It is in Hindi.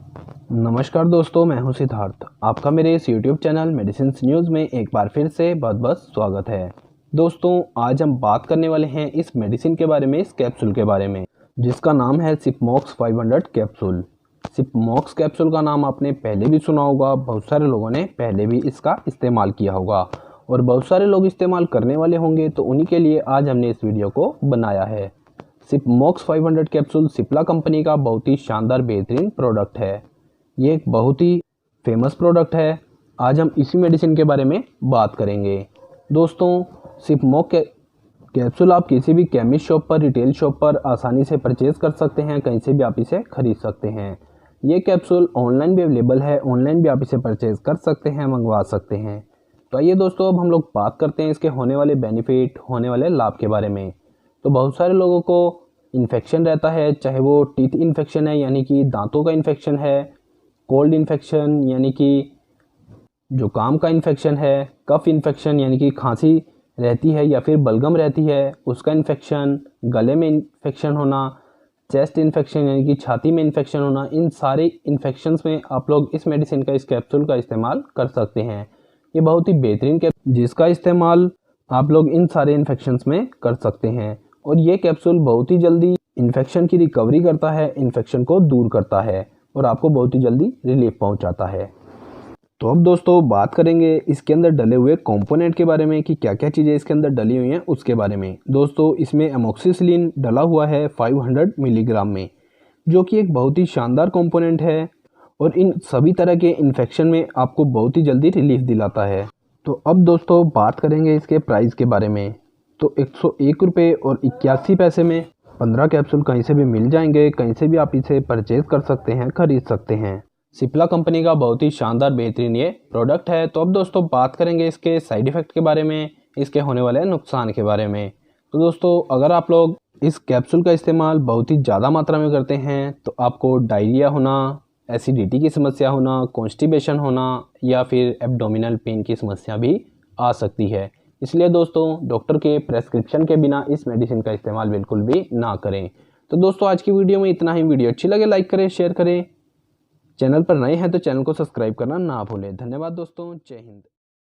नमस्कार दोस्तों, मैं हूं सिद्धार्थ। आपका मेरे इस YouTube चैनल मेडिसिन न्यूज़ में एक बार फिर से बहुत बहुत स्वागत है। दोस्तों, आज हम बात करने वाले हैं इस मेडिसिन के बारे में, इस कैप्सूल के बारे में, जिसका नाम है सिपमॉक्स 500 कैप्सूल। सिपमॉक्स कैप्सूल का नाम आपने पहले भी सुना होगा, बहुत सारे लोगों ने पहले भी इसका इस्तेमाल किया होगा और बहुत सारे लोग इस्तेमाल करने वाले होंगे, तो उन्हीं के लिए आज हमने इस वीडियो को बनाया है। सिपमॉक्स 500 कैप्सूल सिप्ला कंपनी का बहुत ही शानदार बेहतरीन प्रोडक्ट है। ये एक बहुत ही फेमस प्रोडक्ट है। आज हम इसी मेडिसिन के बारे में बात करेंगे। दोस्तों, सिपमॉक कैप्सूल आप किसी भी केमिस्ट शॉप पर, रिटेल शॉप पर आसानी से परचेज कर सकते हैं, कहीं से भी आप इसे खरीद सकते हैं। ये कैप्सूल ऑनलाइन भी अवेलेबल है, ऑनलाइन भी आप इसे परचेज कर सकते हैं, मंगवा सकते हैं। तो आइए दोस्तों, अब हम लोग बात करते हैं इसके होने वाले बेनिफिट, होने वाले लाभ के बारे में। तो बहुत सारे लोगों को इन्फेक्शन रहता है, चाहे वो टीथ इन्फेक्शन है यानी कि दांतों का इन्फेक्शन है, कोल्ड इन्फेक्शन यानी कि जुकाम का इन्फेक्शन है, कफ इन्फेक्शन यानी कि खांसी रहती है या फिर बलगम रहती है उसका इन्फेक्शन, गले में इन्फेक्शन होना, चेस्ट इन्फेक्शन यानी कि छाती में इन्फेक्शन होना, इन सारे इन्फेक्शंस में आप लोग इस मेडिसिन का, इस कैप्सूल का इस्तेमाल कर सकते हैं। ये बहुत ही बेहतरीन कैप्सूल जिसका इस्तेमाल आप लोग इन सारे इन्फेक्शंस में कर सकते हैं। और ये कैप्सूल बहुत ही जल्दी इन्फेक्शन की रिकवरी करता है, इन्फेक्शन को दूर करता है और आपको बहुत ही जल्दी रिलीफ पहुंचाता है। तो अब दोस्तों बात करेंगे इसके अंदर डले हुए कंपोनेंट के बारे में कि क्या क्या चीज़ें इसके अंदर डली हुई हैं उसके बारे में। दोस्तों, इसमें एमोक्सिसिलिन डला हुआ है 500 मिलीग्राम में, जो कि एक बहुत ही शानदार कंपोनेंट है और इन सभी तरह के इन्फेक्शन में आपको बहुत ही जल्दी रिलीफ दिलाता है। तो अब दोस्तों बात करेंगे इसके प्राइस के बारे में। तो 101 रुपये और 81 पैसे में 15 कैप्सूल कहीं से भी मिल जाएंगे, कहीं से भी आप इसे परचेज कर सकते हैं, खरीद सकते हैं। सिप्ला कंपनी का बहुत ही शानदार बेहतरीन ये प्रोडक्ट है। तो अब दोस्तों बात करेंगे इसके साइड इफ़ेक्ट के बारे में, इसके होने वाले नुकसान के बारे में। तो दोस्तों, अगर आप लोग इस कैप्सूल का इस्तेमाल बहुत ही ज़्यादा मात्रा में करते हैं तो आपको डायरिया होना, एसिडिटी की समस्या होना, कॉन्स्टिपेशन होना या फिर एब्डोमिनल पेन की समस्या भी आ सकती है। इसलिए दोस्तों, डॉक्टर के प्रेस्क्रिप्शन के बिना इस मेडिसिन का इस्तेमाल बिल्कुल भी ना करें। तो दोस्तों, आज की वीडियो में इतना ही। वीडियो अच्छी लगे लाइक करें, शेयर करें। चैनल पर नए हैं तो चैनल को सब्सक्राइब करना ना भूलें। धन्यवाद दोस्तों, जय हिंद।